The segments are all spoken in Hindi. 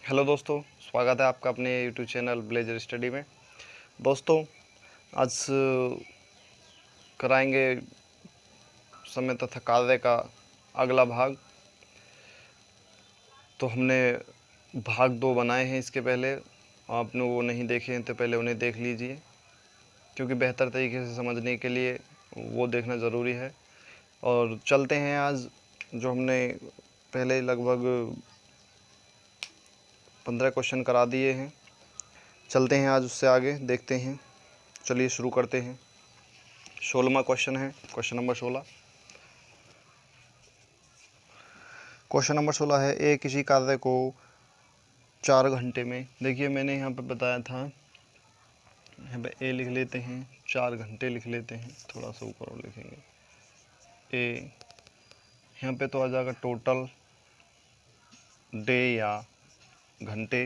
हेलो दोस्तों, स्वागत है आपका अपने यूट्यूब चैनल ब्लेजर स्टडी में। दोस्तों, आज कराएंगे समय तथा कार्य का अगला भाग। तो हमने भाग 2 बनाए हैं। इसके पहले आपने वो नहीं देखे हैं तो पहले उन्हें देख लीजिए, क्योंकि बेहतर तरीके से समझने के लिए वो देखना ज़रूरी है। और चलते हैं आज जो हमने पहले लगभग 15 क्वेश्चन करा दिए हैं, चलते हैं आज उससे आगे देखते हैं। चलिए शुरू करते हैं। 16वां क्वेश्चन है, क्वेश्चन नंबर 16। क्वेश्चन नंबर 16 है, ए किसी कार्य को 4 घंटे में। देखिए मैंने यहाँ पे बताया था, यहाँ पे ए लिख लेते हैं, 4 घंटे लिख लेते हैं, थोड़ा सा ऊपर और लिखेंगे ए। यहाँ पे तो आ जाएगा टोटल डे या घंटे।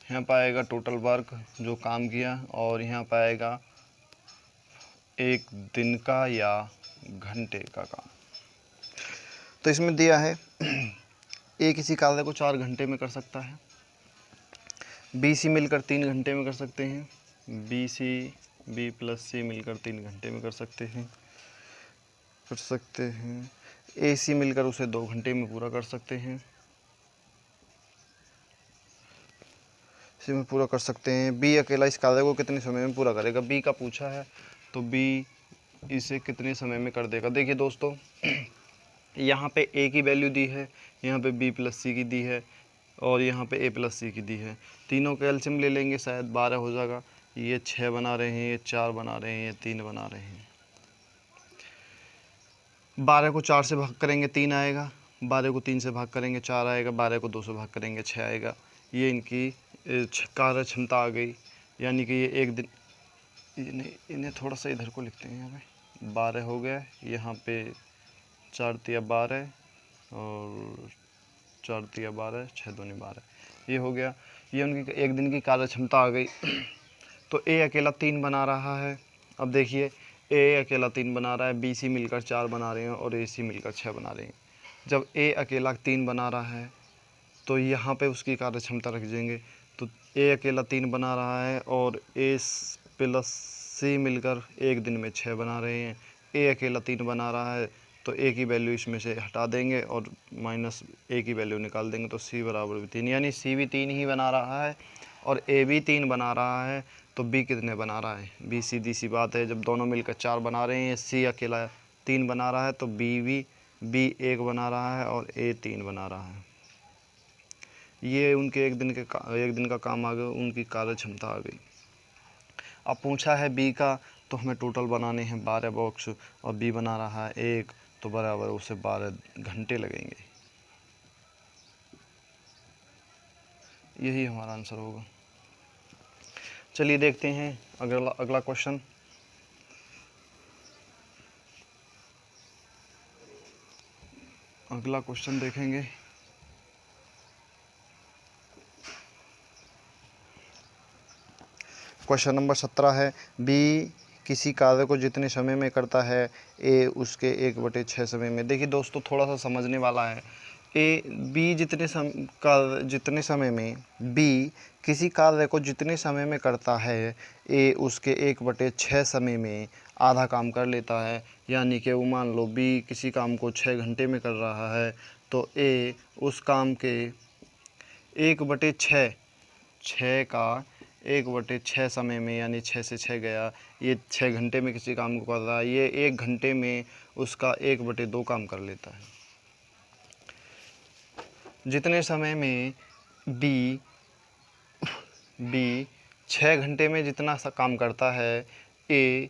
यहाँ पे आएगा टोटल वर्क जो काम किया, और यहाँ पे आएगा एक दिन का या घंटे का काम। तो इसमें दिया है ए किसी कार्य को 4 घंटे में कर सकता है, बी सी मिलकर 3 घंटे में कर सकते हैं, बी प्लस सी मिलकर 3 घंटे में कर सकते हैं, ए सी मिलकर उसे 2 घंटे में पूरा कर सकते हैं, इसी में पूरा कर सकते हैं। बी अकेला इस कार्य को कितने समय में पूरा करेगा। बी का पूछा है तो बी इसे कितने समय में कर देगा। देखिए दोस्तों, यहाँ पे ए की वैल्यू दी है, यहाँ पे बी प्लस सी की दी है, और यहाँ पे ए प्लस सी की दी है। तीनों का एलसीएम ले लेंगे, शायद 12 हो जाएगा। ये 6 बना रहे हैं, ये 4 बना रहे हैं, ये 3 बना रहे हैं। 12 को 4 से भाग करेंगे 3 आएगा, 12 को 3 से भाग करेंगे 4 आएगा, 12 को 2 से भाग करेंगे 6 आएगा। ये इनकी कार्य क्षमता आ गई, यानी कि ये एक दिन, इन्हें थोड़ा सा इधर को लिखते हैं। यहाँ पे 12 हो गया, यहाँ पे 4 तिया 12 और 4 तिया 12, 6 दूनी 12, ये हो गया। ये उनकी एक दिन की कार्य क्षमता आ गई। तो ए अकेला 3 बना रहा है। अब देखिए, ए अकेला 3 बना रहा है, बी सी मिलकर 4 बना रहे हैं, और ए सी मिलकर 6 बना रहे हैं। जब ए अकेला 3 बना रहा है तो यहाँ पे उसकी कार्य क्षमता रख देंगे। तो ए अकेला 3 बना रहा है, और ए प्लस सी मिलकर एक दिन में 6 बना रहे हैं। ए अकेला 3 बना रहा है, तो ए की वैल्यू इसमें से हटा देंगे और माइनस ए की वैल्यू निकाल देंगे, तो सी बराबर भी 3, यानी सी भी 3 ही बना रहा है और ए भी 3 बना रहा है। तो बी कितने बना रहा है। बी सीधी सी बात है, जब दोनों मिलकर 4 बना रहे हैं, सी अकेला 3 बना रहा है, तो बी 1 बना रहा है और ए 3 बना रहा है। ये उनके एक दिन का काम आ गया, उनकी कार्य क्षमता आ गई। अब पूछा है बी का, तो हमें टोटल बनाने हैं 12 बॉक्स, और बी बना रहा है 1, तो बराबर उसे 12 घंटे लगेंगे। यही हमारा आंसर होगा। चलिए देखते हैं अगला क्वेश्चन। अगला क्वेश्चन देखेंगे। क्वेश्चन नंबर 17 है, बी किसी कार्य को जितने समय में करता है, ए उसके 1/6 समय में। देखिए दोस्तों, थोड़ा सा समझने वाला है। बी जितने समय में बी किसी कार्य को जितने समय में करता है, ए उसके 1/6 समय में आधा काम कर लेता है। यानी कि वो मान लो बी किसी काम को 6 घंटे में कर रहा है, तो ए उस काम के 1/6 6 का 1/6 समय में, यानी 6 से 6 गया, ये 6 घंटे में किसी काम को कर रहा है, ये 1 घंटे में उसका 1/2 काम कर लेता है। जितने समय में बी 6 घंटे में जितना सा काम करता है, ए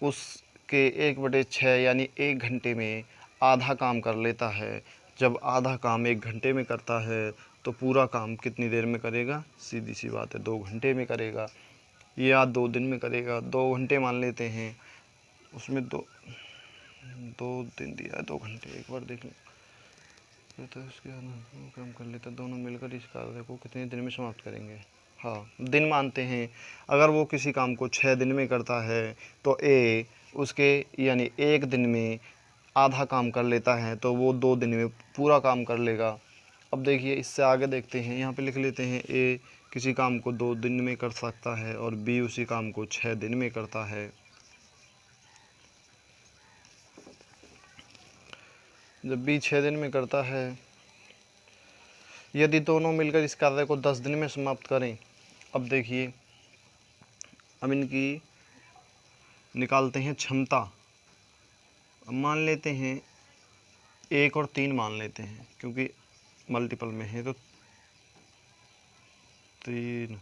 उसके 1/6 यानी 1 घंटे में आधा काम कर लेता है। जब आधा काम 1 घंटे में करता है, तो पूरा काम कितनी देर में करेगा। सीधी सी बात है, 2 घंटे में करेगा, या 2 दिन में करेगा। 2 घंटे मान लेते हैं, उसमें 2 दिन दिया है, 2 घंटे एक बार देख लें तो उसके काम कर लेता। दोनों मिलकर इस कार्य को कितने दिन में समाप्त करेंगे। हाँ, दिन मानते हैं। अगर वो किसी काम को 6 दिन में करता है, तो ए उसके यानी 1 दिन में आधा काम कर लेता है, तो वो 2 दिन में पूरा काम कर लेगा। अब देखिए इससे आगे देखते हैं, यहाँ पे लिख लेते हैं ए किसी काम को 2 दिन में कर सकता है और बी उसी काम को 6 दिन में करता है। जब बी 6 दिन में करता है, यदि दोनों मिलकर इस कार्य को 10 दिन में समाप्त करें। अब देखिए, अब इनकी निकालते हैं क्षमता। अब मान लेते हैं 1 और 3 मान लेते हैं, क्योंकि मल्टीपल में है तो 3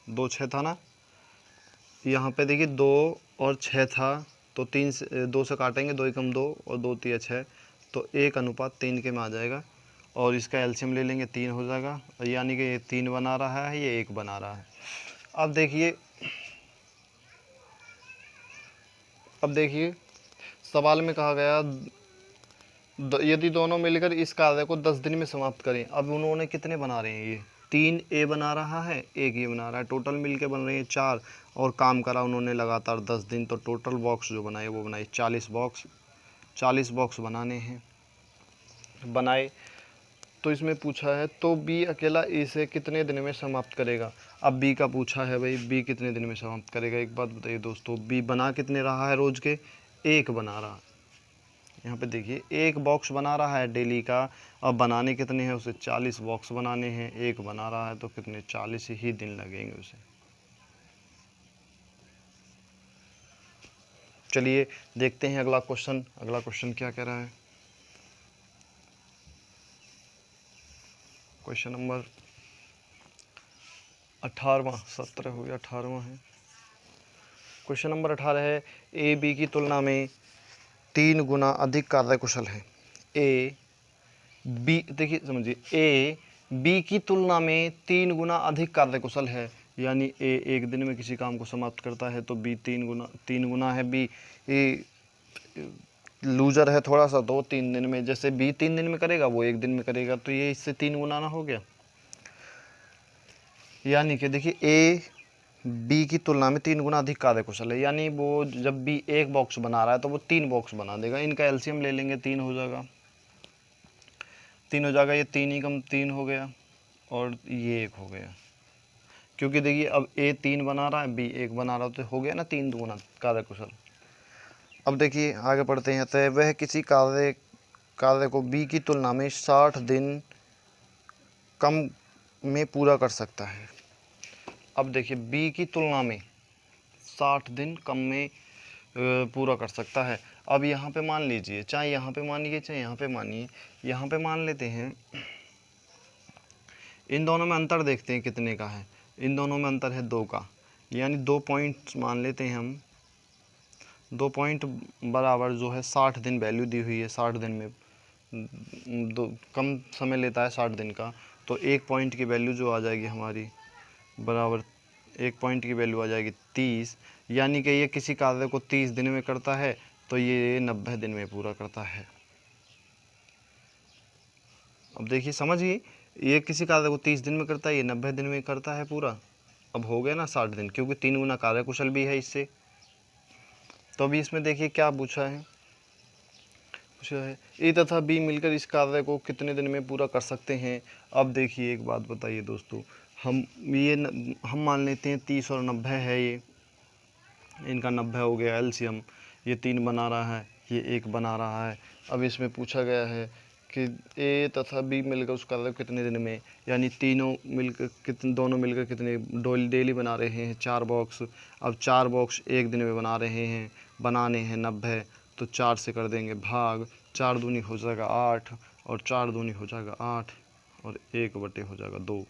2 6 था ना, यहाँ पे देखिए 2 और 6 था, तो 3 से 2 से काटेंगे, 2 एकम 2 और 2 तिया 6, तो 1:3 के में आ जाएगा। और इसका एलसीएम ले लेंगे, 3 हो जाएगा, यानी कि ये 3 बना रहा है, ये 1 बना रहा है। अब देखिए सवाल में कहा गया यदि दोनों मिलकर इस कार्य को 10 दिन में समाप्त करें। अब उन्होंने कितने बना रहे हैं, ये 3 ए बना रहा है, 1 ये बना रहा है, टोटल मिलके बन रहे हैं 4, और काम करा उन्होंने लगातार 10 दिन, तो टोटल बॉक्स जो बनाए वो बनाए 40 बॉक्स बनाने हैं, बनाए। तो इसमें पूछा है तो बी अकेला इसे कितने दिन में समाप्त करेगा। अब बी का पूछा है भाई, बी कितने दिन में समाप्त करेगा। एक बात बताइए दोस्तों, बी बना कितने रहा है रोज के, 1 बना रहा है। यहाँ पे देखिए 1 बॉक्स बना रहा है डेली का, अब बनाने कितने हैं उसे, 40 बॉक्स बनाने हैं, 1 बना रहा है तो कितने 40 ही दिन लगेंगे उसे। चलिए देखते हैं अगला क्वेश्चन क्या कह रहा है। क्वेश्चन नंबर 18वां, 17 हो गया, 18वां है। क्वेश्चन नंबर 18 है, ए बी की तुलना में 3 गुना अधिक कार्यकुशल है। ए बी, देखिए समझिए, ए बी की तुलना में 3 गुना अधिक कार्यकुशल है, यानी ए 1 दिन में किसी काम को समाप्त करता है, तो बी 3 गुना है। बी लूजर है थोड़ा सा, तो 3 दिन में, जैसे बी 3 दिन में करेगा वो 1 दिन में करेगा, तो ये इससे 3 गुना ना हो गया। यानी कि देखिए ए बी की तुलना में 3 गुना अधिक कार्यकुशल है, यानी वो जब बी 1 बॉक्स बना रहा है तो वो 3 बॉक्स बना देगा। इनका एलसीएम ले लेंगे, 3 हो जाएगा, ये 3 एकम 3 हो गया और ये 1 हो गया, क्योंकि देखिए अब ए 3 बना रहा है, बी 1 बना रहा है, तो हो गया ना 3 गुना कार्यकुशल। अब देखिए आगे बढ़ते हैं, तो वह किसी कार्य को बी की तुलना में 60 दिन कम में पूरा कर सकता है। अब देखिए बी की तुलना में 60 दिन कम में पूरा कर सकता है। अब यहाँ पे मान लीजिए, चाहे यहाँ पे मानिए चाहे यहाँ पे मानिए, यहाँ पे मान लेते हैं, इन दोनों में अंतर देखते हैं कितने का है। इन दोनों में अंतर है 2 का, यानी 2 पॉइंट मान लेते हैं हम। 2 पॉइंट बराबर जो है 60 दिन वैल्यू दी हुई है, 60 दिन में कम समय लेता है 60 दिन का, तो 1 पॉइंट की वैल्यू जो आ जाएगी हमारी बराबर 1 पॉइंट की वैल्यू आ जाएगी 30, यानी कि ये किसी कार्य को 30 दिन में करता है, तो ये 90 दिन में पूरा करता है। अब देखिए समझिए, ये किसी कार्य को 30 दिन में करता है, ये 90 दिन में करता है पूरा। अब हो गया ना 60 दिन, क्योंकि 3 गुना कार्यकुशल भी है इससे। तो अभी इसमें देखिए क्या पूछा है, ए तथा बी मिलकर इस कार्य को कितने दिन में पूरा कर सकते हैं। अब देखिए एक बात बताइए दोस्तों, हम मान लेते हैं 30 और 90 है, ये इनका 90 हो गया एलसीएम। ये 3 बना रहा है, ये 1 बना रहा है। अब इसमें पूछा गया है कि ए तथा बी मिलकर उस कार्य को कितने दिन में, यानी दोनों मिलकर कितने डेली बना रहे हैं 4 बॉक्स। अब 4 बॉक्स 1 दिन में बना रहे हैं, बनाने हैं 90, तो 4 से कर देंगे भाग, 4 दूनी हो जाएगा 8 और 4 दूनी हो जाएगा 8 और 1 बटे हो जाएगा 2।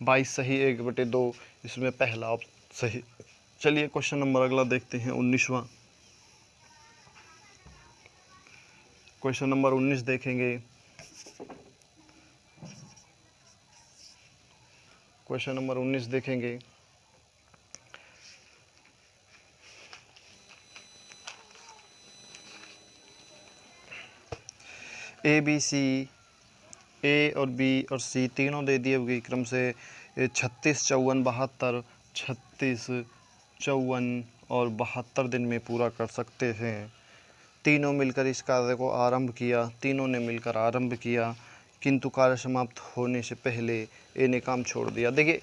22 सही, 1 बटे 2, इसमें पहला ऑप्शन सही। चलिए क्वेश्चन नंबर अगला देखते हैं, 19वां। क्वेश्चन नंबर 19 देखेंगे। क्वेश्चन नंबर 19 देखेंगे। ए बी सी, ए और बी और सी तीनों दे दिए हुए क्रम से 36, 54, 72, 36, 54 और 72 दिन में पूरा कर सकते हैं। तीनों मिलकर इस कार्य को आरंभ किया, तीनों ने मिलकर आरंभ किया, किंतु कार्य समाप्त होने से पहले ए ने काम छोड़ दिया। देखिए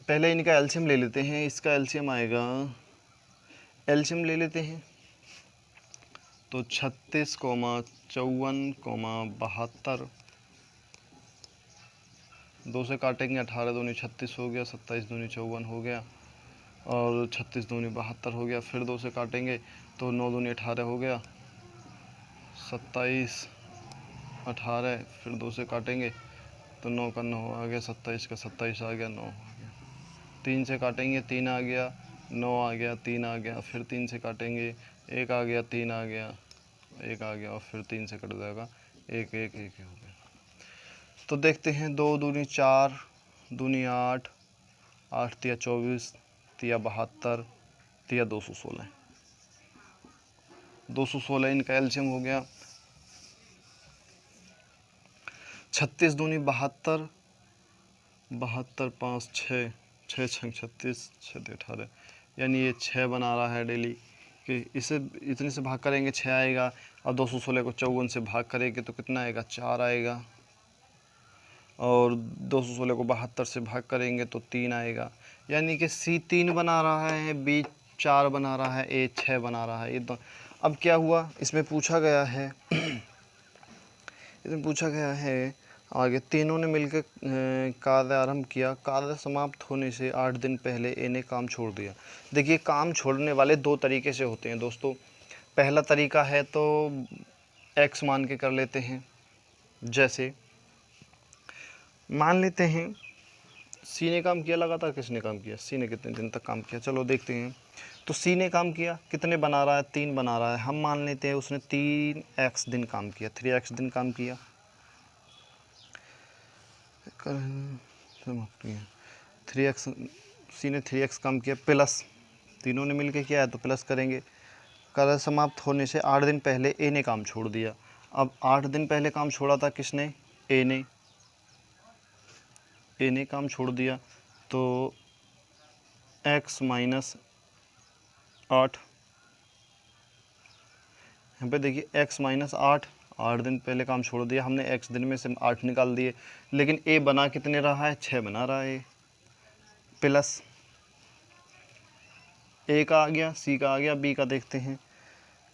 पहले इनका एलसीएम ले लेते हैं। इसका एलसीएम आएगा, एलसीएम ले लेते हैं तो 36, 54, 72, 2 से काटेंगे 18 दूनी 36 हो गया, 27 दूनी 54 हो गया और 36 दूनी 72 हो गया। फिर 2 से काटेंगे तो 9 दूनी 18 हो गया, 27, 18, फिर 2 से काटेंगे तो 9 का 9 आ गया, 27 का 27 आ गया, 9 आ गया। 3 से काटेंगे 3 आ गया, 9 आ गया, 3 आ गया, फिर 3 से काटेंगे 1 आ गया, 3 आ गया, 1 आ गया और फिर 3 से कट जाएगा 1, 1, 1 हो गया। तो देखते हैं 2 दूनी 4, दूनी 8, 8 तिया 24, तिया 72, तिया 216, 216 इनका एलसीएम हो गया। 36 दूनी 72, 72, 5, 6, 6 छंग 36, 6 18, यानी ये 6 बना रहा है डेली कि इसे इतने से भाग करेंगे 6 आएगा और 216 को 54 से भाग करेंगे तो कितना आएगा, 4 आएगा और 216 को 72 से भाग करेंगे तो 3 आएगा। यानी कि सी 3 बना रहा है, बी 4 बना रहा है, ए 6 बना रहा है। ये तो अब क्या हुआ, इसमें पूछा गया है इसमें पूछा गया है आगे, तीनों ने मिलकर कार्य आरंभ किया, कार्य समाप्त होने से 8 दिन पहले ए ने काम छोड़ दिया। देखिए काम छोड़ने वाले 2 तरीके से होते हैं दोस्तों। पहला तरीका है तो एक्स मान के कर लेते हैं। जैसे मान लेते हैं सी ने काम किया लगातार, किसने काम किया, सी ने कितने दिन तक काम किया, चलो देखते हैं। तो सी ने काम किया, कितने बना रहा है, 3 बना रहा है। हम मान लेते हैं उसने 3x दिन काम किया, 3x दिन काम किया। 3x, सी ने 3x काम किया प्लस तीनों ने मिलकर किया है तो प्लस करेंगे। कार्य समाप्त होने से 8 दिन पहले ए ने काम छोड़ दिया। अब 8 दिन पहले काम छोड़ा था किसने, ए ने काम छोड़ दिया तो x माइनस 8, यहाँ पे देखिए x माइनस 8, 8 दिन पहले काम छोड़ दिया हमने, x दिन में से 8 निकाल दिए, लेकिन a बना कितने रहा है, 6 बना रहा है, प्लस a का आ गया, c का आ गया, b का देखते हैं।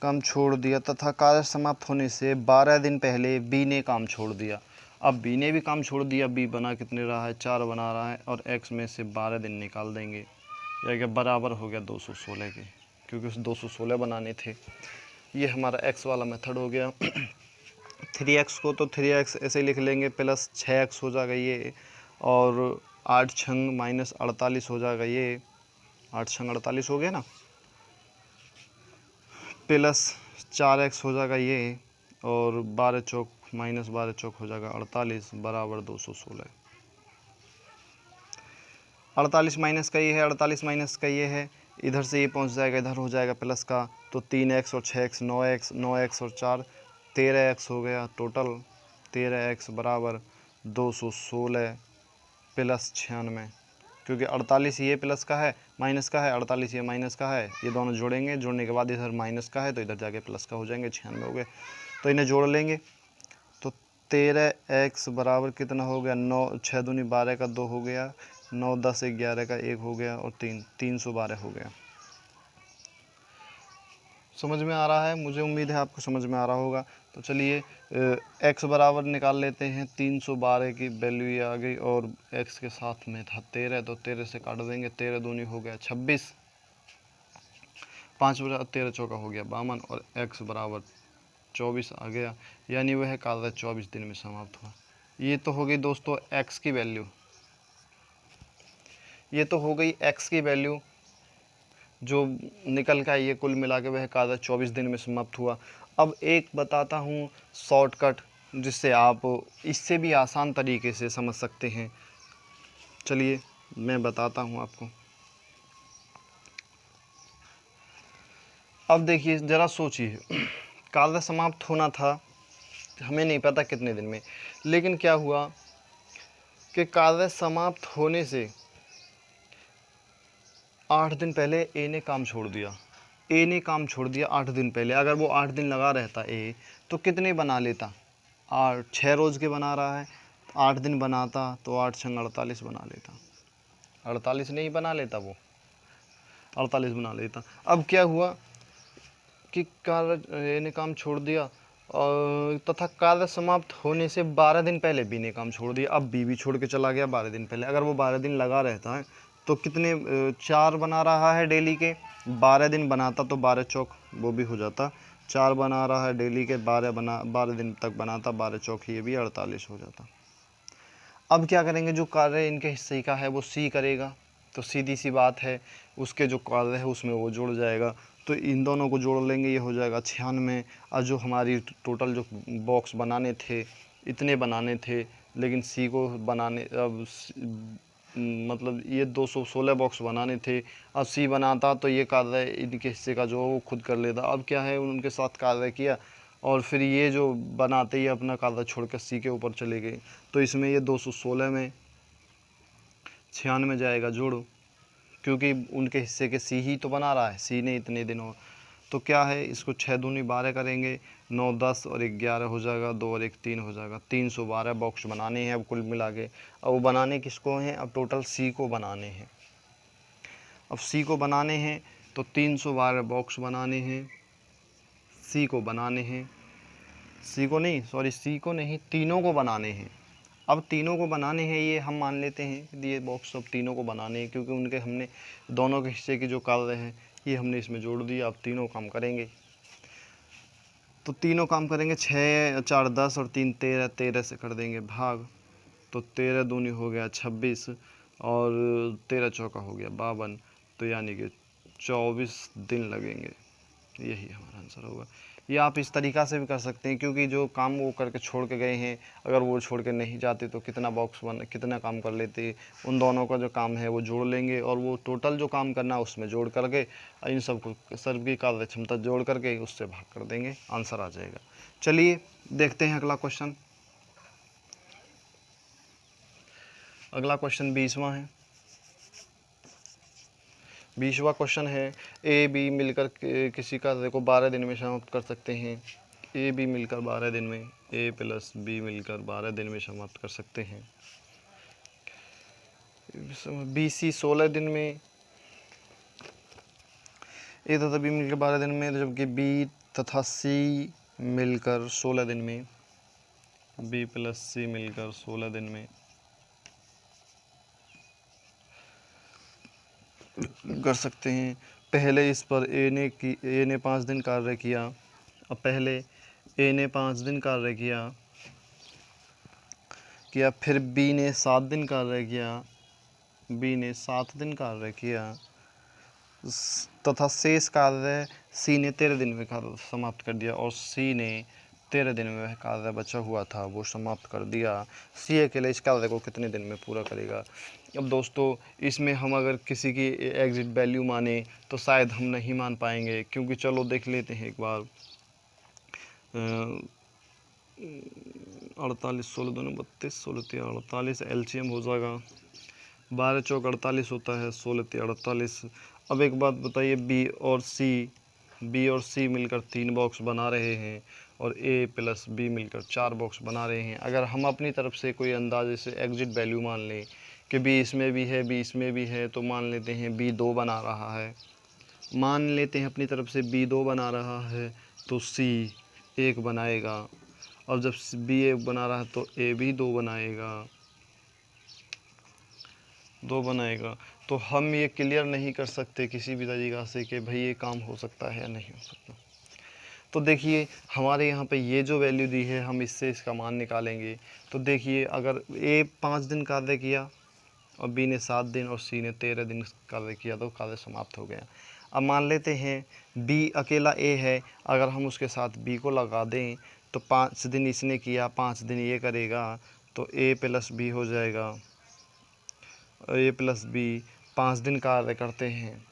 काम छोड़ दिया तथा कार्य समाप्त होने से 12 दिन पहले b ने काम छोड़ दिया। अब b ने भी काम छोड़ दिया, b बना कितने रहा है, 4 बना रहा है और x में से 12 दिन निकाल देंगे, या क्या बराबर हो गया 216 के, क्योंकि उस 216 बनाने थे। ये हमारा x वाला मेथड हो गया। 3x को तो 3x ऐसे ही लिख लेंगे, प्लस 6x हो जाएगा ये, और 8 छंग माइनस 48 हो जाएगा ये, 8 छंग 48 हो गया ना, प्लस 4x हो जाएगा ये, और 12 चौक माइनस 12 चौक हो जाएगा 48 बराबर 216। 48 माइनस का ये है, 48 माइनस का ये है, इधर से ये पहुंच जाएगा, इधर हो जाएगा प्लस का, तो 3x और 6x 9x, 9x और 4 13x हो गया टोटल। 13x बराबर 216 प्लस 96, क्योंकि 48 ये प्लस का है, माइनस का है, 48 ये माइनस का है, ये दोनों जोड़ेंगे, जोड़ने के बाद इधर माइनस का है तो इधर जाके प्लस का हो जाएंगे, 96 हो गए। तो इन्हें जोड़ लेंगे तो 13x बराबर कितना हो गया, 9, 6 दूनी 12 का 2 हो गया, 9 10 11 का 1 हो गया और 312 हो गया। समझ में आ रहा है, मुझे उम्मीद है आपको समझ में आ रहा होगा। तो चलिए x बराबर निकाल लेते हैं, 312 की वैल्यू ये आ गई और x के साथ में था 13, तो 13 से काट देंगे, 13 दूनी हो गया 26, 5 बराबर 13 चौका हो गया 52 और x बराबर 24 आ गया, यानी वह कार्य 24 दिन में समाप्त हुआ। ये तो हो गई दोस्तों x की वैल्यू, ये तो हो गई x की वैल्यू जो निकल का ये कुल मिला के वह कार्य 24 दिन में समाप्त हुआ। अब एक बताता हूँ शॉर्टकट, जिससे आप इससे भी आसान तरीके से समझ सकते हैं। चलिए मैं बताता हूँ आपको। अब देखिए ज़रा सोचिए, कार्य समाप्त होना था, हमें नहीं पता कितने दिन में, लेकिन क्या हुआ कि कार्य समाप्त होने से 8 दिन पहले ए ने काम छोड़ दिया, ए ने काम छोड़ दिया 8 दिन पहले। अगर वो 8 दिन लगा रहता ए तो कितने बना लेता? 8, 6 रोज़ के बना रहा है, 8 दिन बनाता तो 8 छंग 48 बना लेता। 48 नहीं बना लेता, वो 48 बना लेता। अब क्या हुआ कि कार्य ए ने काम छोड़ दिया और तथा कार्य समाप्त होने से 12 दिन पहले बी ने काम छोड़ दिया। अब बी भी छोड़ के चला गया 12 दिन पहले। अगर वो 12 दिन लगा रहता है तो कितने 4 बना रहा है डेली के, 12 दिन बनाता तो 12 चौक वो भी हो जाता, 4 बना रहा है डेली के, 12 दिन तक बनाता, 12 चौक ये भी 48 हो जाता। अब क्या करेंगे, जो कार्य इनके हिस्से का है वो सी करेगा, तो सीधी सी बात है उसके जो कार्य है उसमें वो जुड़ जाएगा। तो इन दोनों को जोड़ लेंगे, ये हो जाएगा 96। और जो हमारी टोटल जो बॉक्स बनाने थे इतने बनाने थे, लेकिन सी को बनाने अब मतलब ये 216 बॉक्स बनाने थे। अब सी बनाता तो ये कार्य इनके हिस्से का जो वो खुद कर लेता। अब क्या है, उनके साथ कार्य किया और फिर ये जो बनाते ही अपना कार्य छोड़कर सी के ऊपर चले गए। तो इसमें ये 216 में 96 जाएगा जोड़ो, क्योंकि उनके हिस्से के सी ही तो बना रहा है, सी ने इतने दिनों। तो क्या है, इसको 6 दूनी 12 करेंगे, 9 10 और 11 हो जाएगा, 2 और 1 3 हो जाएगा। 312 बॉक्स बनाने हैं अब कुल मिला के। अब वो बनाने किसको हैं, अब टोटल सी को बनाने हैं। अब सी को बनाने हैं तो 312 बॉक्स बनाने हैं, सी को बनाने हैं, सी को नहीं, तीनों को बनाने हैं। अब तीनों को बनाने हैं, ये हम मान लेते हैं ये बॉक्स सब तीनों को बनाने हैं, क्योंकि उनके हमने दोनों के हिस्से की जो कार्य है ये हमने इसमें जोड़ दिया। अब तीनों काम करेंगे, तो तीनों काम करेंगे। 6 4 10 और 3 13, 13 से कर देंगे भाग, तो 13 दूनी हो गया 26 और 13 चौका हो गया 52, तो यानी कि 24 दिन लगेंगे। यही हमारा आंसर होगा। ये आप इस तरीक़ा से भी कर सकते हैं, क्योंकि जो काम वो करके छोड़ के गए हैं, अगर वो छोड़ के नहीं जाते तो कितना काम कर लेते। उन दोनों का जो काम है वो जोड़ लेंगे और वो टोटल जो काम करना है उसमें जोड़ करके इन सब की कार्य क्षमता जोड़ करके उससे भाग कर देंगे, आंसर आ जाएगा। चलिए देखते हैं अगला क्वेश्चन। अगला क्वेश्चन 20वां है। 20वां क्वेश्चन है, ए बी मिलकर किसी कार्य को 12 दिन में समाप्त कर सकते हैं। ए बी मिलकर 12 दिन में, ए प्लस बी मिलकर 12 दिन में समाप्त कर सकते हैं। बी सी 16 दिन में, ए तथा बी मिलकर 12 दिन में, जबकि बी तथा सी मिलकर 16 दिन में, बी प्लस सी मिलकर 16 दिन में कर सकते हैं। पहले इस पर ए ने 5 दिन कार्य किया। अब पहले ए ने 5 दिन कार्य किया, फिर बी ने 7 दिन कार्य किया, बी ने 7 दिन कार्य किया, तथा शेष कार्य सी ने 13 दिन में समाप्त कर दिया और सी ने 13 दिन में वह कार्य बचा हुआ था वो समाप्त कर दिया। सी अकेले इस कार्य को कितने दिन में पूरा करेगा। अब दोस्तों इसमें हम अगर किसी की एग्जिट वैल्यू माने तो शायद हम नहीं मान पाएंगे, क्योंकि चलो देख लेते हैं एक बार। 48 16 दूनी 32, 16 3 48, एलसीएम हो जाएगा 12 चौक 48 होता है, 16 3 48। अब एक बात बताइए, बी और सी मिलकर 3 बॉक्स बना रहे हैं और ए प्लस बी मिलकर 4 बॉक्स बना रहे हैं। अगर हम अपनी तरफ से कोई अंदाजे से एग्जिट वैल्यू मान लें कि बी इसमें भी है, बी इसमें भी है, तो मान लेते हैं बी 2 बना रहा है, मान लेते हैं अपनी तरफ से बी 2 बना रहा है, तो सी 1 बनाएगा। और जब बी 1 बना रहा है तो ए भी 2 बनाएगा। तो हम ये क्लियर नहीं कर सकते किसी भी तरीक़ा से कि भाई ये काम हो सकता है या नहीं हो सकता। तो देखिए हमारे यहाँ पे ये जो वैल्यू दी है हम इससे इसका मान निकालेंगे। तो देखिए अगर ए 5 दिन कार्य किया और बी ने 7 दिन और सी ने 13 दिन कार्य किया तो कार्य समाप्त हो गया। अब मान लेते हैं बी अकेला ए है, अगर हम उसके साथ बी को लगा दें तो 5 दिन इसने किया, 5 दिन ये करेगा, तो ए प्लस बी हो जाएगा। ए प्लस बी 5 दिन कार्य करते हैं,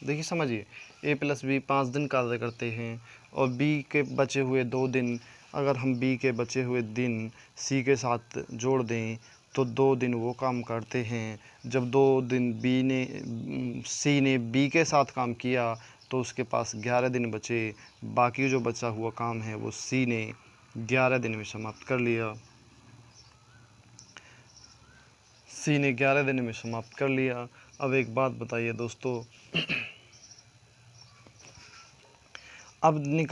देखिए समझिए, ए प्लस बी 5 दिन कार्य करते हैं और बी के बचे हुए 2 दिन, अगर हम बी के बचे हुए दिन सी के साथ जोड़ दें तो 2 दिन वो काम करते हैं। जब 2 दिन सी ने बी के साथ काम किया तो उसके पास 11 दिन बचे। बाकी जो बचा हुआ काम है वो सी ने 11 दिन में समाप्त कर लिया। सी ने 11 दिन में समाप्त कर लिया। अब एक बात बताइए दोस्तों,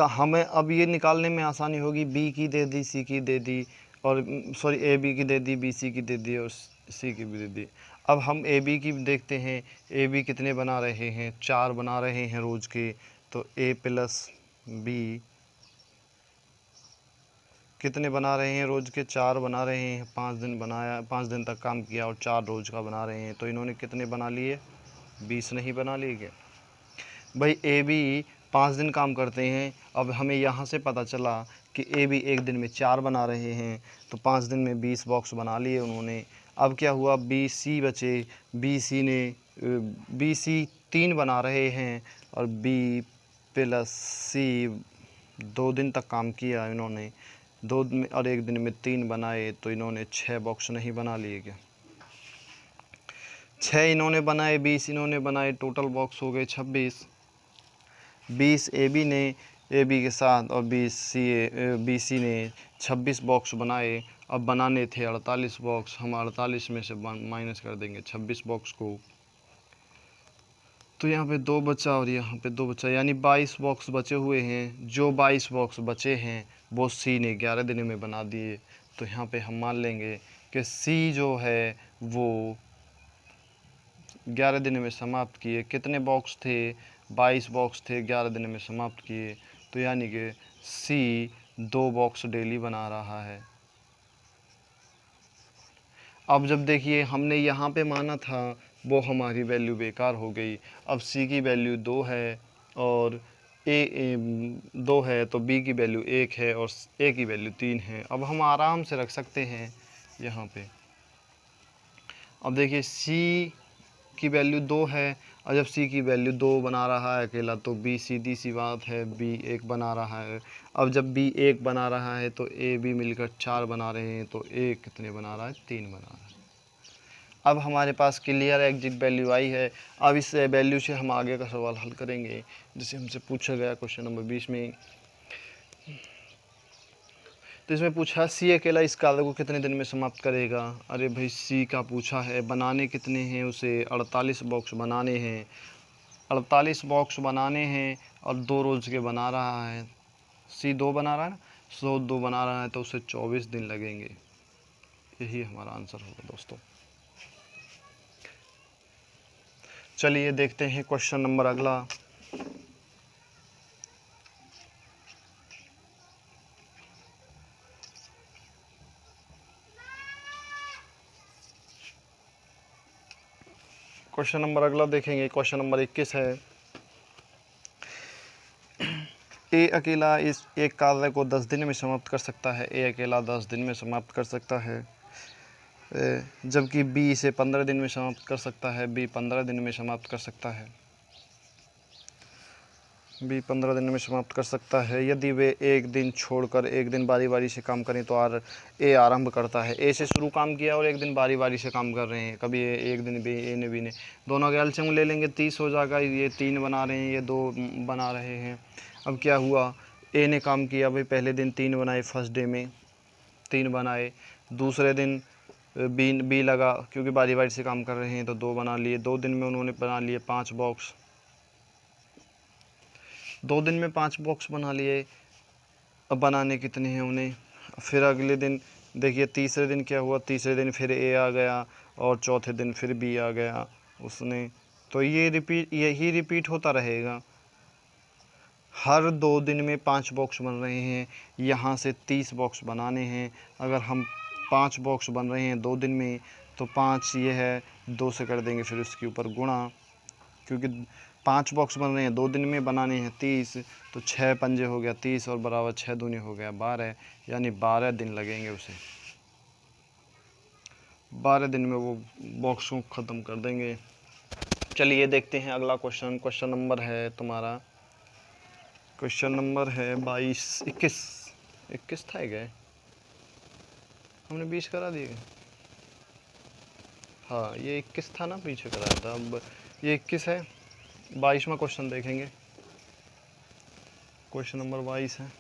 हमें अब ये निकालने में आसानी होगी। बी की दे दी, सी की दे दी, और सॉरी ए बी की दे दी, बी सी की दे दी और सी की भी दे दी। अब हम ए बी की देखते हैं। ए बी कितने बना रहे हैं? 4 बना रहे हैं रोज़ के। तो ए प्लस बी कितने बना रहे हैं? रोज़ के 4 बना रहे हैं। 5 दिन बनाया, 5 दिन तक काम किया और 4 रोज़ का बना रहे हैं। तो इन्होंने कितने बना लिए? 20 नहीं बना लिए क्या भाई? ए बी 5 दिन काम करते हैं। अब हमें यहाँ से पता चला कि ए बी एक दिन में 4 बना रहे हैं, तो 5 दिन में 20 बॉक्स बना लिए उन्होंने। अब क्या हुआ? बी सी बचे। बी सी 3 बना रहे हैं और बी प्लस सी 2 दिन तक काम किया इन्होंने। 2 दिन और 1 दिन में 3 बनाए, तो इन्होंने 6 बॉक्स नहीं बना लिए क्या? 6 इन्होंने बनाए, 20 इन्होंने बनाए, टोटल बॉक्स हो गए 26। 20 ए बी के साथ और बी सी ने 26 बॉक्स बनाए। अब बनाने थे 48 बॉक्स। हम 48 में से माइनस कर देंगे 26 बॉक्स को, तो यहाँ पे 2 बचा और यहाँ पे 2 बचा, यानी 22 बॉक्स बचे हुए हैं। जो 22 बॉक्स बचे हैं वो सी ने 11 दिन में बना दिए। तो यहाँ पे हम मान लेंगे कि सी जो है वो 11 दिन में समाप्त किए। कितने बॉक्स थे? 22 बॉक्स थे, 11 दिन में समाप्त किए। तो यानी कि सी 2 बॉक्स डेली बना रहा है। अब जब देखिए हमने यहाँ पे माना था वो हमारी वैल्यू बेकार हो गई। अब सी की वैल्यू 2 है और ए 2 है, तो बी की वैल्यू 1 है और ए की वैल्यू 3 है। अब हम आराम से रख सकते हैं यहाँ पे। अब देखिए सी की वैल्यू 2 है और जब सी की वैल्यू 2 बना रहा है अकेला, तो बी सीधी सी बात है बी 1 बना रहा है। अब जब बी 1 बना रहा है तो ए बी मिलकर 4 बना रहे हैं, तो ए कितने बना रहा है? 3 बना रहा है। अब हमारे पास क्लियर एग्जिट वैल्यू आई है। अब इस वैल्यू से हम आगे का सवाल हल करेंगे, जिसे हमसे पूछा गया क्वेश्चन नंबर 20 में। तो इसमें पूछा सी अकेला इस कार्य को कितने दिन में समाप्त करेगा। अरे भाई सी का पूछा है, बनाने कितने हैं उसे? 48 बॉक्स बनाने हैं। 48 बॉक्स बनाने हैं और 2 रोज़ के बना रहा है। सी 2 बना रहा है ना, 2 बना रहा है, तो उसे 24 दिन लगेंगे। यही हमारा आंसर होगा दोस्तों। चलिए देखते हैं क्वेश्चन नंबर अगला। क्वेश्चन नंबर अगला देखेंगे। क्वेश्चन नंबर 21 है। ए अकेला इस एक कार्य को 10 दिन में समाप्त कर सकता है। ए अकेला 10 दिन में समाप्त कर सकता है, जबकि बी इसे 15 दिन में समाप्त कर सकता है। बी 15 दिन में समाप्त कर सकता है। बी 15 दिन में समाप्त कर सकता है। यदि वे एक दिन छोड़कर एक दिन बारी बारी से काम करें तो ए आरंभ करता है। ए से शुरू काम किया और एक दिन बारी बारी से काम कर रहे हैं। कभी एक दिन बी, ए ने बी ने, दोनों का एलसीएम ले लेंगे 30 हो जाएगा। ये 3 बना रहे हैं, ये 2 बना रहे हैं। अब क्या हुआ? ए ने काम किया भाई, पहले दिन 3 बनाए, फर्स्ट डे में 3 बनाए। दूसरे दिन बी लगा, क्योंकि बारी बारी से काम कर रहे हैं, तो 2 बना लिए। 2 दिन में उन्होंने बना लिए 5 बॉक्स। 2 दिन में 5 बॉक्स बना लिए। अब बनाने कितने हैं उन्हें? फिर अगले दिन देखिए, तीसरे दिन क्या हुआ? तीसरे दिन फिर ए आ गया और चौथे दिन फिर बी आ गया उसने। तो यही रिपीट होता रहेगा। हर 2 दिन में 5 बॉक्स बन रहे हैं। यहाँ से 30 बॉक्स बनाने हैं। अगर हम 5 बॉक्स बन रहे हैं 2 दिन में, तो 5 ये है, 2 से कर देंगे फिर उसके ऊपर गुणा, क्योंकि 5 बॉक्स बन रहे हैं 2 दिन में, बनाने हैं 30, तो 6 पंजे हो गया 30 और बराबर 6 दूनी हो गया 12, यानी 12 दिन लगेंगे उसे। 12 दिन में वो बॉक्स को ख़त्म कर देंगे। चलिए देखते हैं अगला क्वेश्चन। क्वेश्चन नंबर है तुम्हारा, क्वेश्चन नंबर है 21 था गए, हमने 20 करा दिए। हाँ ये 21 था ना, पीछे कराया था। अब ये 21 है। 22वां क्वेश्चन देखेंगे। क्वेश्चन नंबर 22 है।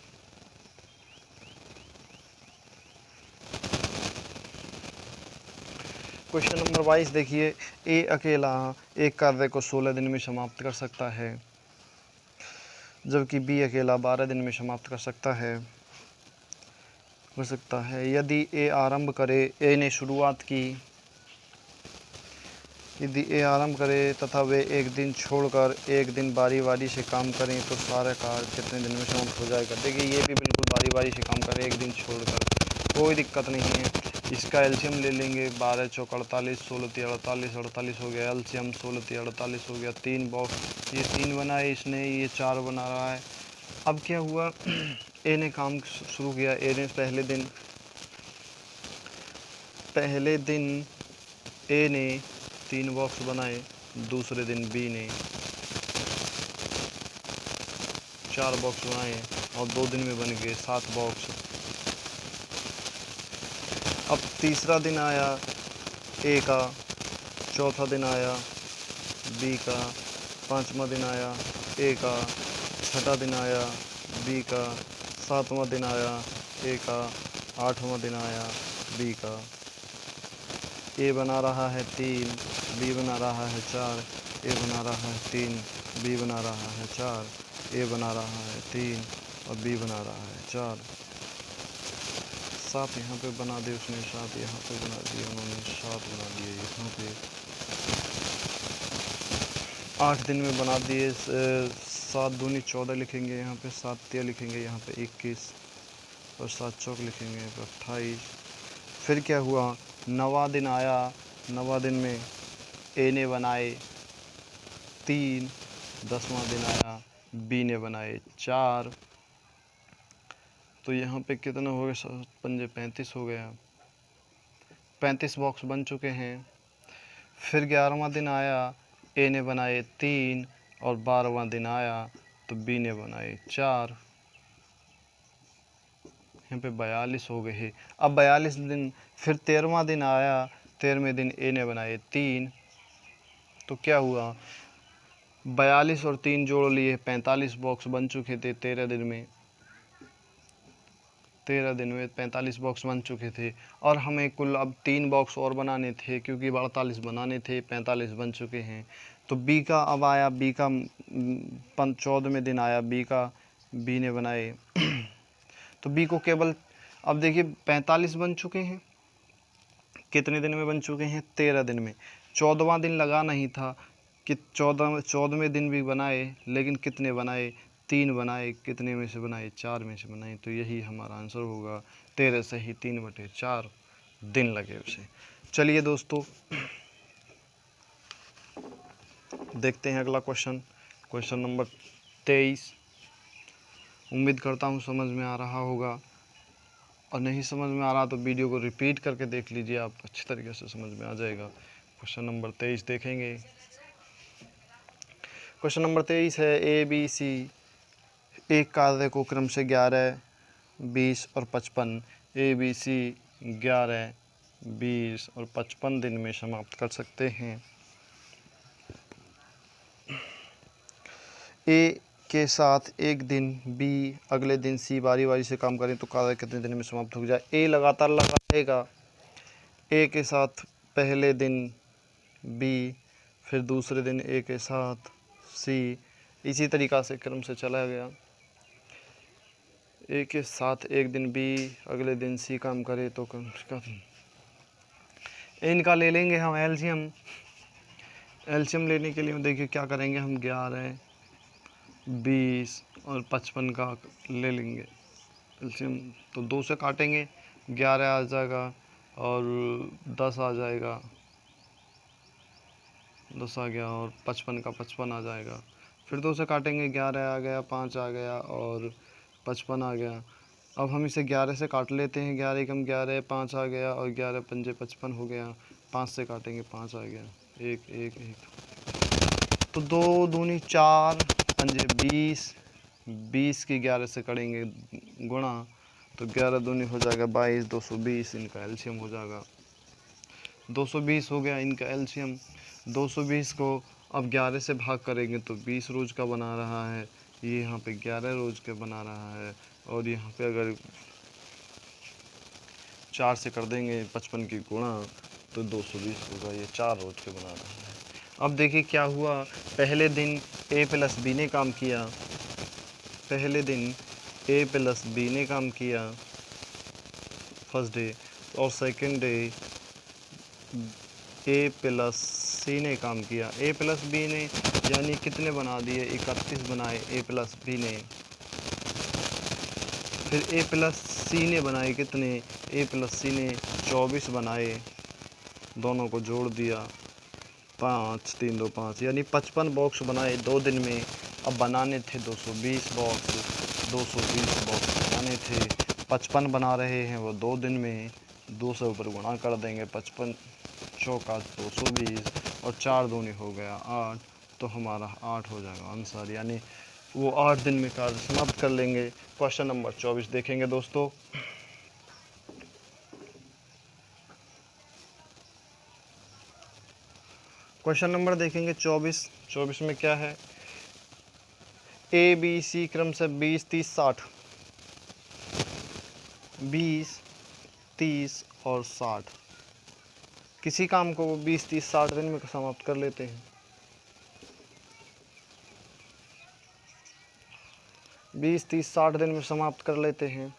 क्वेश्चन नंबर 22 देखिए, ए अकेला एक कार्य को 16 दिन में समाप्त कर सकता है, जबकि बी अकेला 12 दिन में समाप्त कर सकता है। यदि ए आरंभ करे, ए ने शुरुआत की, यदि ए आरंभ करे तथा वे एक दिन छोड़कर एक दिन बारी बारी से काम करें तो सारा कार्य कितने दिन में समाप्त हो जाएगा। देखिए ये भी बिल्कुल बारी बारी से काम करें, एक दिन छोड़कर, कोई दिक्कत नहीं है। इसका एलसीएम ले लेंगे, 12 चौक 48, 16 3 48, 48 हो गया। एलसीएम 16 3 48 हो गया। 3 बॉक्स, ये 3 बनाए इसने, ये 4 बना रहा है। अब क्या हुआ, ए ने काम शुरू किया। ए ने पहले दिन ए ने 3 बॉक्स बनाए, दूसरे दिन बी ने 4 बॉक्स बनाए और 2 दिन में बन गए 7 बॉक्स। अब तीसरा दिन आया ए का, चौथा दिन आया बी का, पांचवा दिन आया ए का, छठा दिन आया बी का, सातवां दिन आया ए का, आठवां दिन आया बी का। ए बना रहा है 3, बी बना रहा है 4, ए बना रहा है 3, बी बना रहा है 4, ए बना रहा है 3 और बी बना रहा है 4। 7 यहाँ पे बना दिए उसने, 7 यहाँ पे बना दिए उन्होंने, 7 बना दिए यहाँ पे। 8 दिन में बना दिए। 7 दूनी 14 लिखेंगे यहाँ पे, 7 तिया लिखेंगे यहाँ पे 21 और 7 चौक लिखेंगे 28। फिर क्या हुआ, 9वां दिन आया। 9वां दिन में ए ने बनाए 3, 10वां दिन आया बी ने बनाए 4। तो यहाँ पे कितना हो गया, 7 पंजे 35 हो गया। 35 बॉक्स बन चुके हैं। फिर 11वां दिन आया, ए ने बनाए 3 और 12वां दिन आया तो बी ने बनाए 4। यहाँ पे 42 हो गए। अब 42 दिन, फिर 13वां दिन आया, 13वें दिन ए ने बनाए 3। तो क्या हुआ, 42 और 3 जोड़ लिए, 45 बॉक्स बन चुके थे 13 दिन में। 13 दिन में 45 बॉक्स बन चुके थे और हमें कुल अब 3 बॉक्स और बनाने थे, क्योंकि 48 बनाने थे, 45 बन चुके हैं। तो बी का अब आया, बी का 14वें दिन आया बी का, बी ने बनाए तो बी को केवल, अब देखिए 45 बन चुके हैं, कितने दिन में बन चुके हैं, 13 दिन में। 14वां दिन लगा नहीं था कि 14वें दिन भी बनाए, लेकिन कितने बनाए, 3 बनाए। कितने में से बनाए, 4 में से बनाए। तो यही हमारा आंसर होगा, 13 से ही 3/4 दिन लगे उसे। चलिए दोस्तों देखते हैं अगला क्वेश्चन, क्वेश्चन नंबर 23। उम्मीद करता हूँ समझ में आ रहा होगा, और नहीं समझ में आ रहा तो वीडियो को रिपीट करके देख लीजिए, आप अच्छी तरीके से समझ में आ जाएगा। क्वेश्चन नंबर 23 देखेंगे। क्वेश्चन नंबर 23 है, ए बी सी एक कार्य को क्रम से 11, 20 और 55, ए बी सी 11, 20 और 55 दिन में समाप्त कर सकते हैं। ए के साथ एक दिन बी, अगले दिन सी बारी बारी से काम करें तो कार्य कितने दिन में समाप्त हो जाए। ए लगातार लगाएगा, ए के साथ पहले दिन बी, फिर दूसरे दिन ए के साथ सी, इसी तरीक़ा से क्रम से चला गया। ए के साथ एक दिन बी, अगले दिन सी काम करे तो इनका ले लेंगे हम एलसीएम। एलसीएम लेने के लिए देखिए क्या करेंगे हम, 11, 20 और 55 का ले लेंगे एलसीएम। तो 2 से काटेंगे, 11 आ जाएगा और 10 आ जाएगा, 10 आ गया और 55 का 55 आ जाएगा। फिर 2 से काटेंगे, 11 आ गया, 5 आ गया और 55 आ गया। अब हम इसे 11 से काट लेते हैं, 11 कम 11, 5 आ गया और 11 पंजे 55 हो गया। 5 से काटेंगे, 5 आ गया, 1 1 1। तो 2 दूनी 4 पंजे 20, 20 की 11 से करेंगे गुणा, तो 11 दूनी हो जाएगा 22, 220 इनका एलसीएम हो जाएगा। 220 हो गया इनका एलसीएम। 220 को अब 11 से भाग करेंगे तो 20 रोज का बना रहा है, ये यहाँ पे 11 रोज का बना रहा है। और यहाँ पे अगर 4 से कर देंगे 55 की गुणा तो 220 होगा, ये 4 रोज के बना रहा है। अब देखिए क्या हुआ, पहले दिन ए प्लस बी ने काम किया, पहले दिन ए प्लस बी ने काम किया फर्स्ट डे, और सेकंड डे ए प्लस सी ने काम किया। ए प्लस बी ने यानी कितने बना दिए, 31 बनाए ए प्लस बी ने। फिर ए प्लस सी ने बनाए कितने, ए प्लस सी ने 24 बनाए, दोनों को जोड़ दिया 5 3 2 5 यानी 55 बॉक्स बनाए 2 दिन में। अब बनाने थे 220 बॉक्स, 220 बॉक्स बनाने थे, 55 बना रहे हैं वो 2 दिन में। 2 से ऊपर गुणा कर देंगे, 55 चौका 220 और 4 दूनी हो गया 8, तो हमारा 8 हो जाएगा आंसर, यानी वो 8 दिन में कार्य समाप्त कर लेंगे। क्वेश्चन नंबर 24 देखेंगे दोस्तों। क्वेश्चन नंबर देखेंगे 24 में क्या है, ए बी सी क्रम से 20 30 60, 20 30 और 60, किसी काम को 20 30 60 दिन में समाप्त कर लेते हैं। 20 30 60 दिन में समाप्त कर लेते हैं।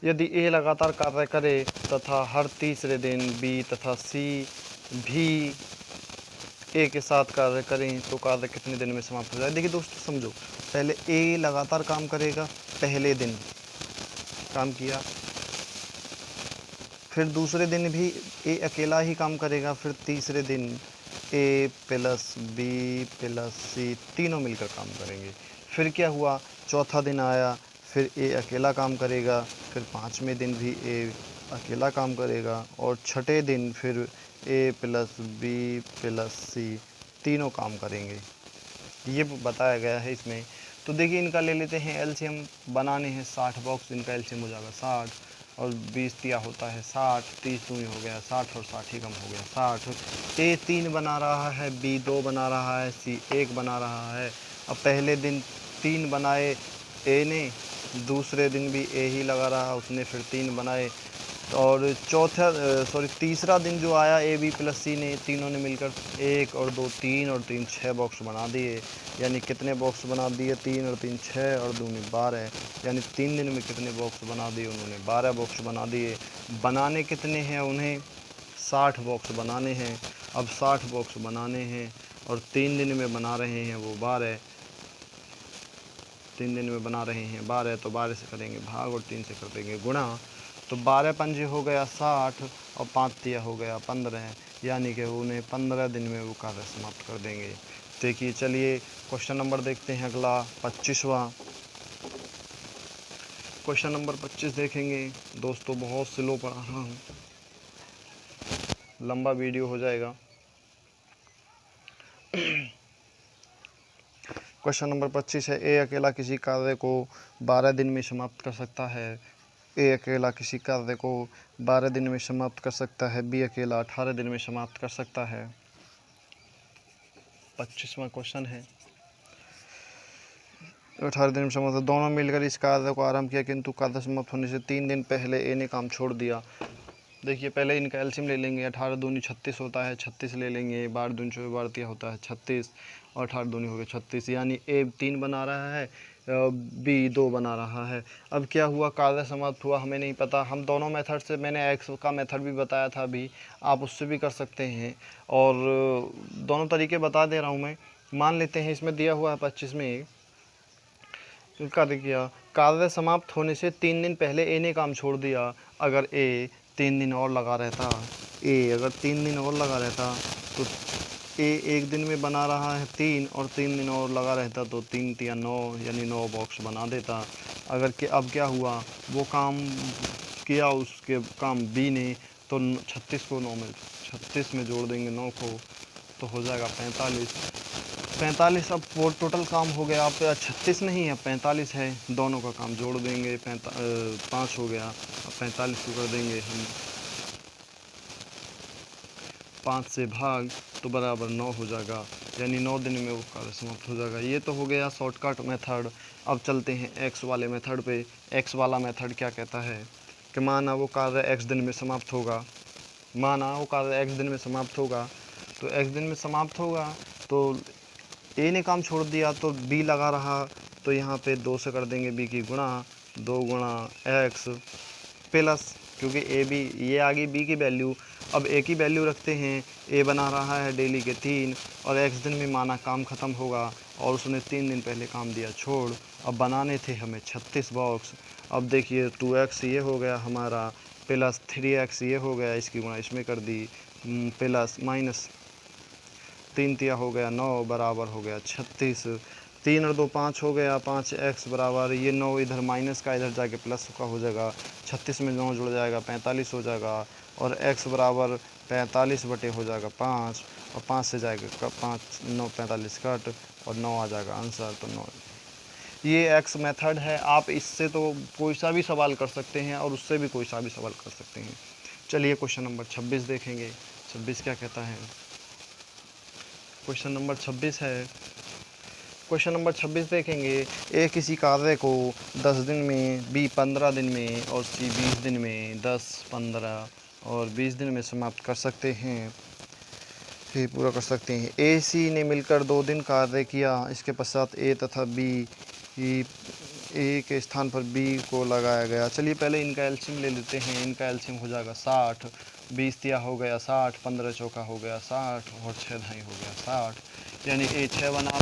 यदि ए लगातार कार्य करे तथा हर तीसरे दिन बी तथा सी भी ए के साथ कार्य करें तो कार्य कितने दिन में समाप्त हो जाए। देखिए दोस्तों समझो, पहले ए लगातार काम करेगा, पहले दिन काम किया, फिर दूसरे दिन भी ए अकेला ही काम करेगा, फिर तीसरे दिन ए प्लस बी प्लस सी तीनों मिलकर काम करेंगे। फिर क्या हुआ, चौथा दिन आया, फिर ए अकेला काम करेगा, फिर 5वें दिन भी ए अकेला काम करेगा, और छठे दिन फिर ए प्लस बी प्लस सी तीनों काम करेंगे, ये बताया गया है इसमें। तो देखिए इनका ले लेते हैं एलसीएम, बनाने हैं 60 बॉक्स, इनका एलसीएम हो जाएगा 60 और 20 दिया होता है 60, 30 दूनी हो गया 60 और 60 ही कम हो गया 60। ए 3 बना रहा है, बी 2 बना रहा है, सी 1 बना रहा है। अब पहले दिन 3 बनाए ए ने, दूसरे दिन भी ए ही लगा रहा, उसने फिर 3 बनाए, और तीसरा दिन जो आया ए बी प्लस सी ने, तीनों ने मिलकर 1 और 2 3 और 3 6 बॉक्स बना दिए। यानी कितने बॉक्स बना दिए, 3 और 3 6 और 2 12, यानी 3 दिन में कितने बॉक्स बना दिए उन्होंने, 12 बॉक्स बना दिए। बनाने कितने हैं उन्हें, 60 बॉक्स बनाने हैं। अब 60 बॉक्स बनाने हैं और 3 दिन में बना रहे हैं वो 12, 3 दिन में बना रहे हैं 12, तो 12 से करेंगे भाग और 3 से कर देंगे गुणा, तो 12 पंजे हो गया 60 और 5 तिया हो गया 15, यानी कि उन्हें 15 दिन में वो कार्य समाप्त कर देंगे। देखिए चलिए क्वेश्चन नंबर देखते हैं अगला 25वां। क्वेश्चन नंबर 25 देखेंगे दोस्तों, बहुत स्लो पढ़ा रहा हूँ, लंबा वीडियो हो जाएगा। क्वेश्चन नंबर 25 है, ए अकेला किसी कार्य को 12 दिन में समाप्त कर सकता है। ए अकेला किसी कार्य को 12 दिन में समाप्त कर सकता है, बी अकेला 18 दिन में समाप्त कर सकता है। 25वां क्वेश्चन है, 18 दिन में समाप्त, दोनों मिलकर इस कार्य को आरंभ किया किंतु कार्य समाप्त होने से 3 दिन पहले ए ने काम छोड़ दिया। देखिए पहले इनका एलसीएम ले लेंगे, 18 दूनी 36 होता है, 36 ले लेंगे, 12 दूनी 24 12 तिया होता है 36 और 18 दूनी हो गया 36, यानी ए 3 बना रहा है, बी 2 बना रहा है। अब क्या हुआ, कार्य समाप्त हुआ, हमें नहीं पता, हम दोनों मेथड से, मैंने एक्स का मेथड भी बताया था अभी, आप उससे भी कर सकते हैं, और दोनों तरीके बता दे रहा हूँ मैं। मान लेते हैं इसमें दिया हुआ है 25 में कार्य किया, कार्य समाप्त होने से 3 दिन पहले ए ने काम छोड़ दिया। अगर ए 3 दिन और लगा रहता, अगर 3 दिन और लगा रहता तो ए 1 दिन में बना रहा है 3 और 3 दिन और लगा रहता तो 3 तिया 9, यानी 9 बॉक्स बना देता। अगर कि अब क्या हुआ, वो काम किया उसके काम बी ने, तो 36 को 9 में 36 में जोड़ देंगे 9 को, तो हो जाएगा 45। 45 अब वो टोटल काम हो गया, आप 36 नहीं है 45 है, दोनों का काम जोड़ देंगे, 5 हो गया। अब 45 को कर देंगे हम 5 से भाग तो बराबर 9 हो जाएगा, यानी 9 दिन में वो कार्य समाप्त हो जाएगा। ये तो हो गया शॉर्टकट मेथड। अब चलते हैं एक्स वाले मेथड पे। एक्स वाला मेथड क्या कहता है कि माना वो कार्य एक्स दिन में समाप्त होगा, माना वो कार्य एक्स दिन में समाप्त होगा, तो एक्स दिन में समाप्त होगा तो ए ने काम छोड़ दिया तो बी लगा रहा, तो यहाँ पे 2 से कर देंगे बी की गुणा, 2 गुणा एक्स प्लस, क्योंकि ए बी ये आ गई बी की वैल्यू, अब ए की वैल्यू रखते हैं। ए बना रहा है डेली के 3 और एक्स दिन में माना काम ख़त्म होगा और उसने 3 दिन पहले काम दिया छोड़। अब बनाने थे हमें 36 बॉक्स। अब देखिए 2x ये हो गया हमारा, प्लस 3x ये हो गया, इसकी गुणा इसमें कर दी, प्लस माइनस 3 तिया हो गया 9 बराबर हो गया 36, 3 और 2 5 हो गया, 5x बराबर ये 9 इधर माइनस का इधर जाके प्लस का हो जाएगा, 36 में 9 जुड़ जाएगा 45 हो जाएगा, और x बराबर 45 बटे हो जाएगा 5, और 5 से जाएगा 5 9 45 कट और 9 आ जाएगा आंसर। तो 9 ये एक्स मेथड है। आप इससे तो कोई सा भी सवाल कर सकते हैं और उससे भी कोई सा भी सवाल कर सकते हैं। चलिए क्वेश्चन नंबर 26 देखेंगे। 26 क्या कहता है? क्वेश्चन नंबर 26 है। क्वेश्चन नंबर 26 देखेंगे। ए किसी कार्य को 10 दिन में, बी 15 दिन में और सी 20 दिन में, 10 15 और 20 दिन में समाप्त कर सकते हैं, ये पूरा कर सकते हैं। ए सी ने मिलकर 2 दिन कार्य किया, इसके पश्चात ए तथा बी ए के स्थान पर बी को लगाया गया। चलिए पहले इनका एलसीएम ले लेते हैं। इनका एलसीएम हो जाएगा 60, 20 तिया हो गया 60, 15 चौका हो गया 60 और 6 ढाई हो गया 60, यानी ए 6 बना।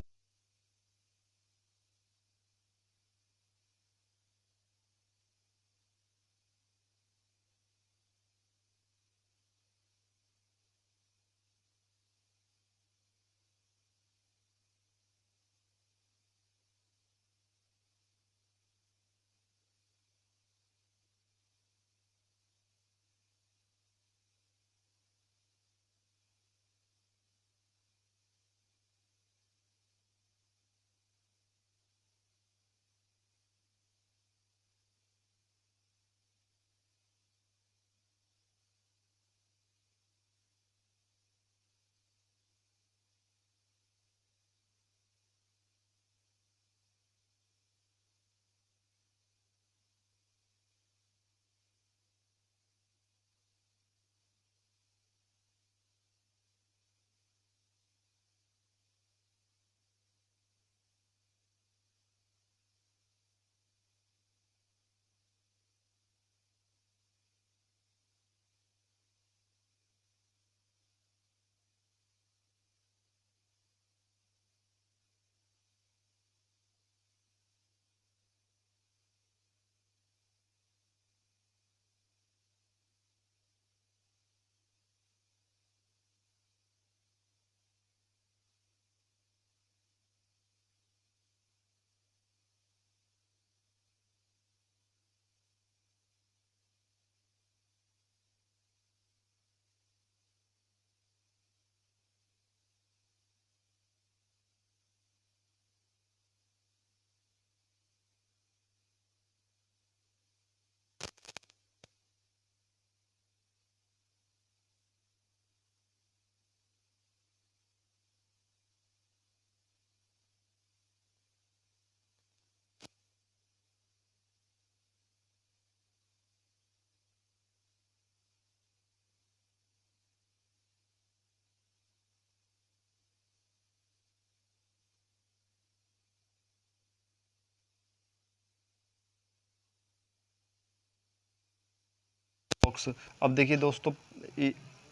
बॉक्स। अब देखिए दोस्तों,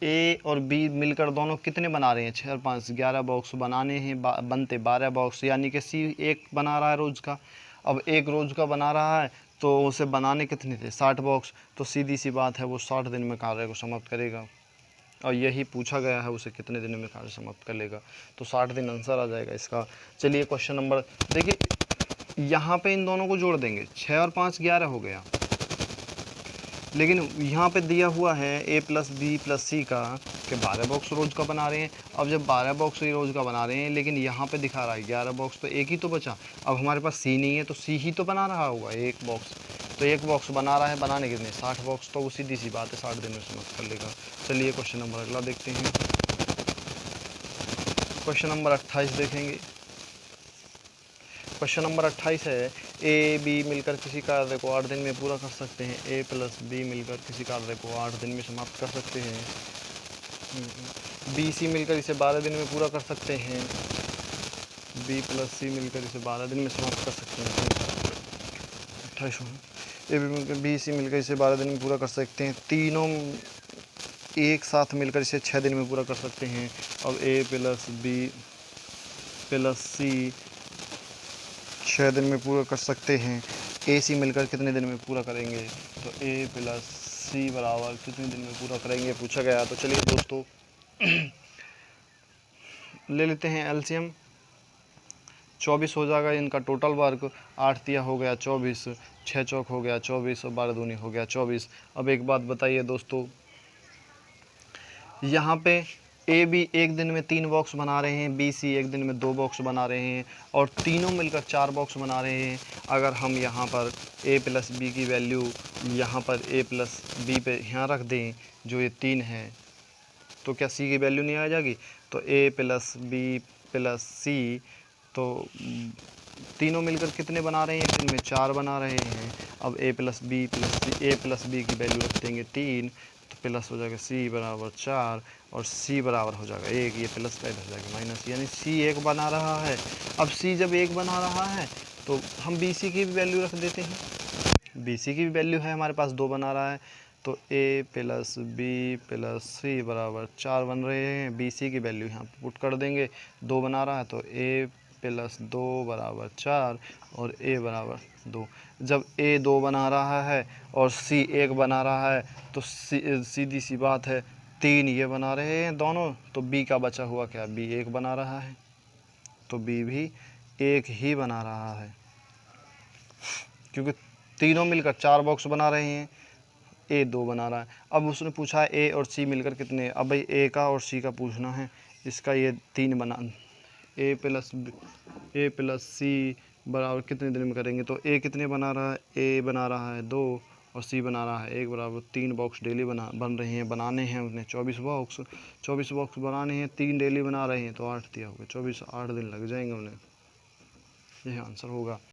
ए और बी मिलकर दोनों कितने बना रहे हैं? 6 और 5 11 बॉक्स बनाने हैं, बनते 12 बॉक्स, यानी कि सी एक बना रहा है रोज़ का। अब एक रोज़ का बना रहा है तो उसे बनाने कितने थे? 60 बॉक्स। तो सीधी सी बात है वो 60 दिन में कार्य को समाप्त करेगा, और यही पूछा गया है उसे कितने दिन में कार्य समाप्त कर लेगा, तो 60 दिन आंसर आ जाएगा इसका। चलिए क्वेश्चन नंबर देखिए, यहाँ पे इन दोनों को जोड़ देंगे, 6 और 5 11 हो गया, लेकिन यहाँ पे दिया हुआ है a प्लस बी प्लस सी का कि 12 बॉक्स रोज़ का बना रहे हैं। अब जब 12 बॉक्स रोज़ का बना रहे हैं, लेकिन यहाँ पे दिखा रहा है 11 बॉक्स, तो एक ही तो बचा। अब हमारे पास सी नहीं है तो सी ही तो बना रहा होगा एक बॉक्स। तो एक बॉक्स बना रहा है, बनाने कितने 60 बॉक्स, तो वो सीधी सी बात है 60 दिन में समाप्त कर लेगा। चलिए क्वेश्चन नंबर अगला देखते हैं। क्वेश्चन नंबर 28 देखेंगे। क्वेश्चन नंबर 28 है, ए बी मिलकर किसी कार्य को 8 दिन में पूरा कर सकते हैं। ए प्लस बी मिलकर किसी कार्य को 8 दिन में समाप्त कर सकते हैं। बी सी मिलकर इसे 12 दिन में पूरा कर सकते हैं। बी प्लस सी मिलकर इसे 12 दिन में समाप्त कर सकते हैं। 28 ए बी मिलकर बी सी मिलकर इसे 12 दिन में पूरा कर सकते हैं। तीनों एक साथ मिलकर इसे 6 दिन में पूरा कर सकते हैं। अब ए प्लस बी प्लस सी 6 दिन में पूरा कर सकते हैं। ए सी मिलकर कितने दिन में पूरा करेंगे? तो ए प्लस सी बराबर कितने दिन में पूरा करेंगे पूछा गया। तो चलिए दोस्तों ले लेते हैं एलसीएम। 24 हो जाएगा इनका टोटल वर्क। 8 तिया हो गया 24, 6 चौक हो गया 24 और 12 दूनी हो गया 24। अब एक बात बताइए दोस्तों, यहाँ पे ए बी एक दिन में 3 बॉक्स बना रहे हैं, बी सी एक दिन में 2 बॉक्स बना रहे हैं और तीनों मिलकर 4 बॉक्स बना रहे हैं। अगर हम यहाँ पर ए प्लस बी की वैल्यू यहाँ पर ए प्लस बी पे यहाँ रख दें जो ये 3 है, तो क्या सी की वैल्यू नहीं आ जाएगी? तो ए प्लस बी प्लस सी, तो तीनों मिलकर कितने बना रहे हैं? एक दिन में 4 बना रहे हैं। अब ए प्लस बी की वैल्यू रख देंगे 3, तो प्लस हो जाएगा सी बराबर 4 और सी बराबर हो जाएगा 1। ये प्लस का इधर जाएगा माइनस, यानी सी 1 बना रहा है। अब सी जब 1 बना रहा है तो हम बी सी की भी वैल्यू रख देते हैं। बी सी की भी वैल्यू है हमारे पास 2 बना रहा है, तो ए प्लस बी प्लस सी बराबर 4 बन रहे हैं। बी सी की वैल्यू यहाँ पर पुट कर देंगे, 2 बना रहा है तो ए प्लस 2 बराबर 4 और ए बराबर 2। जब ए 2 बना रहा है और सी 1 बना रहा है तो सीधी सी बात है 3 ये बना रहे हैं दोनों, तो बी का बचा हुआ क्या? बी 1 बना रहा है, तो बी भी 1 ही बना रहा है, क्योंकि तीनों मिलकर 4 बॉक्स बना रहे हैं, ए 2 बना रहा है। अब उसने पूछा है ए और सी मिलकर कितने, अब भाई ए का और सी का पूछना है। इसका ये 3 बना, ए प्लस सी बराबर कितने दिन में करेंगे? तो ए कितने बना रहा है? ए बना रहा है 2 और सी बना रहा है 1, बराबर 3 बॉक्स डेली बन रहे हैं, बनाने हैं उन्हें 24 बॉक्स बनाने हैं, 3 डेली बना रहे हैं, तो 8 दिया होगा 24, 8 दिन लग जाएंगे उन्हें। यह आंसर होगा।